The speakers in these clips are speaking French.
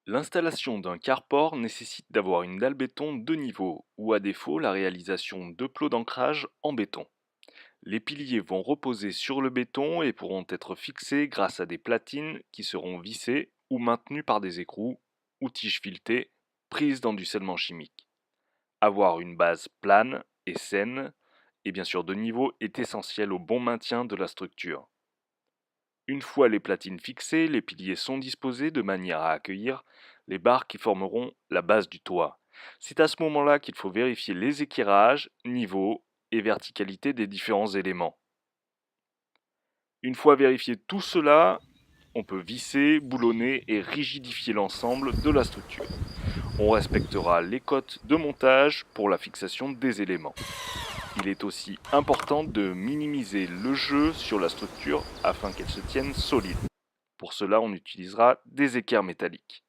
L'installation d'un carport nécessite d'avoir une dalle béton de niveau ou à défaut la réalisation de plots d'ancrage en béton. Les piliers vont reposer sur le béton et pourront être fixés grâce à des platines qui seront vissées ou maintenues par des écrous ou tiges filetées prises dans du scellement chimique. Avoir une base plane et saine et bien sûr de niveau est essentiel au bon maintien de la structure. Une fois les platines fixées, les piliers sont disposés de manière à accueillir les barres qui formeront la base du toit. C'est à ce moment-là qu'il faut vérifier les équerrages, niveaux et verticalité des différents éléments. Une fois vérifié tout cela, on peut visser, boulonner et rigidifier l'ensemble de la structure. On respectera les cotes de montage pour la fixation des éléments. Il est aussi important de minimiser le jeu sur la structure afin qu'elle se tienne solide. Pour cela, on utilisera des équerres métalliques.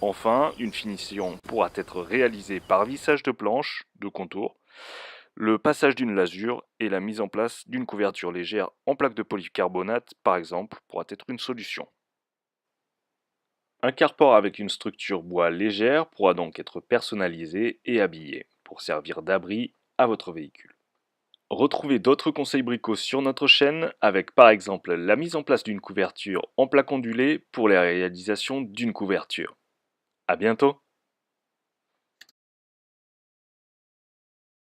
Enfin, une finition pourra être réalisée par vissage de planches, de contour, le passage d'une lasure et la mise en place d'une couverture légère en plaque de polycarbonate, par exemple, pourra être une solution. Un carport avec une structure bois légère pourra donc être personnalisé et habillé pour servir d'abri à votre véhicule. Retrouvez d'autres conseils bricots sur notre chaîne avec par exemple la mise en place d'une couverture en plaque ondulée pour la réalisation d'une couverture. À bientôt!